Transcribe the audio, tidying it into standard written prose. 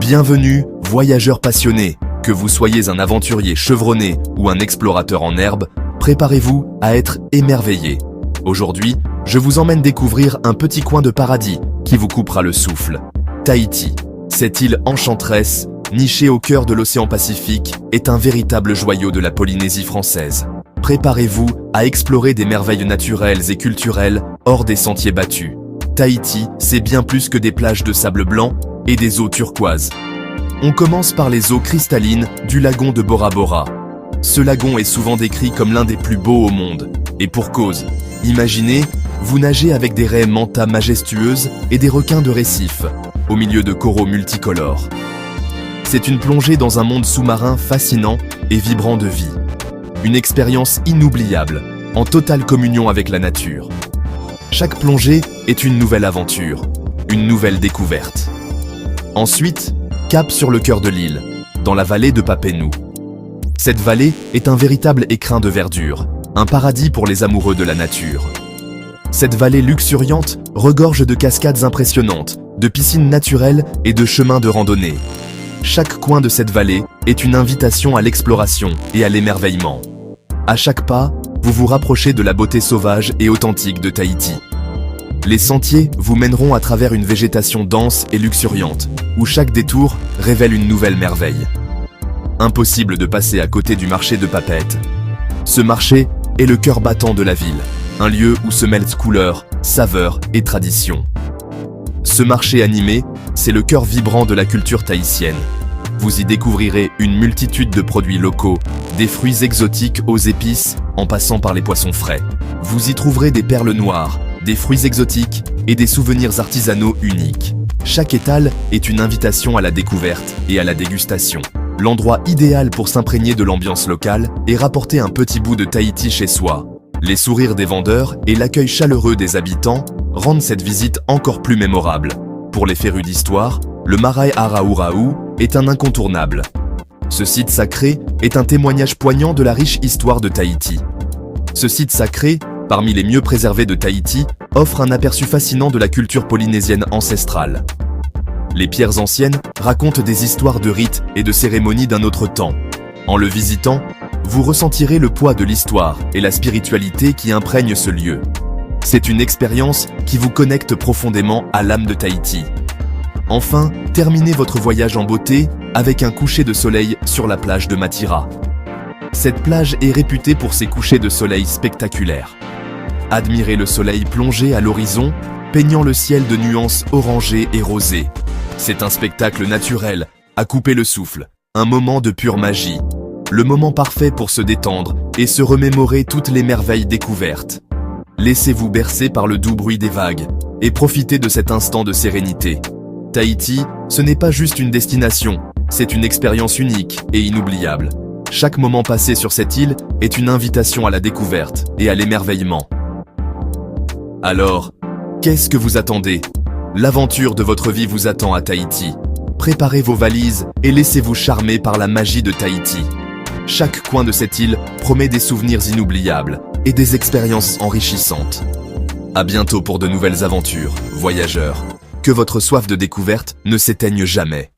Bienvenue, voyageurs passionnés. Que vous soyez un aventurier chevronné ou un explorateur en herbe, préparez-vous à être émerveillés. Aujourd'hui, je vous emmène découvrir un petit coin de paradis qui vous coupera le souffle. Tahiti. Cette île enchanteresse, nichée au cœur de l'océan Pacifique, est un véritable joyau de la Polynésie française. Préparez-vous à explorer des merveilles naturelles et culturelles hors des sentiers battus. Tahiti, c'est bien plus que des plages de sable blanc et des eaux turquoises. On commence par les eaux cristallines du lagon de Bora Bora. Ce lagon est souvent décrit comme l'un des plus beaux au monde. Et pour cause. Imaginez, vous nagez avec des raies manta majestueuses et des requins de récif, au milieu de coraux multicolores. C'est une plongée dans un monde sous-marin fascinant et vibrant de vie. Une expérience inoubliable, en totale communion avec la nature. Chaque plongée est une nouvelle aventure, une nouvelle découverte. Ensuite, cap sur le cœur de l'île, dans la vallée de Papenhou. Cette vallée est un véritable écrin de verdure, un paradis pour les amoureux de la nature. Cette vallée luxuriante regorge de cascades impressionnantes, de piscines naturelles et de chemins de randonnée. Chaque coin de cette vallée est une invitation à l'exploration et à l'émerveillement. À chaque pas, vous vous rapprochez de la beauté sauvage et authentique de Tahiti. Les sentiers vous mèneront à travers une végétation dense et luxuriante, où chaque détour révèle une nouvelle merveille. Impossible de passer à côté du marché de Papeete. Ce marché est le cœur battant de la ville, un lieu où se mêlent couleurs, saveurs et traditions. Ce marché animé, c'est le cœur vibrant de la culture tahitienne. Vous y découvrirez une multitude de produits locaux, des fruits exotiques aux épices, en passant par les poissons frais. Vous y trouverez des perles noires, des fruits exotiques et des souvenirs artisanaux uniques. Chaque étal est une invitation à la découverte et à la dégustation. L'endroit idéal pour s'imprégner de l'ambiance locale et rapporter un petit bout de Tahiti chez soi. Les sourires des vendeurs et l'accueil chaleureux des habitants rendent cette visite encore plus mémorable. Pour les férus d'histoire, le Marae Araurau est un incontournable. Ce site sacré est un témoignage poignant de la riche histoire de Tahiti. Ce site sacré, parmi les mieux préservés de Tahiti, offre un aperçu fascinant de la culture polynésienne ancestrale. Les pierres anciennes racontent des histoires de rites et de cérémonies d'un autre temps. En le visitant, vous ressentirez le poids de l'histoire et la spiritualité qui imprègnent ce lieu. C'est une expérience qui vous connecte profondément à l'âme de Tahiti. Enfin, terminez votre voyage en beauté avec un coucher de soleil sur la plage de Matira. Cette plage est réputée pour ses couchers de soleil spectaculaires. Admirez le soleil plongé à l'horizon, peignant le ciel de nuances orangées et rosées. C'est un spectacle naturel, à couper le souffle, un moment de pure magie. Le moment parfait pour se détendre et se remémorer toutes les merveilles découvertes. Laissez-vous bercer par le doux bruit des vagues et profitez de cet instant de sérénité. Tahiti, ce n'est pas juste une destination, c'est une expérience unique et inoubliable. Chaque moment passé sur cette île est une invitation à la découverte et à l'émerveillement. Alors, qu'est-ce que vous attendez? L'aventure de votre vie vous attend à Tahiti. Préparez vos valises et laissez-vous charmer par la magie de Tahiti. Chaque coin de cette île promet des souvenirs inoubliables et des expériences enrichissantes. À bientôt pour de nouvelles aventures, voyageurs. Que votre soif de découverte ne s'éteigne jamais.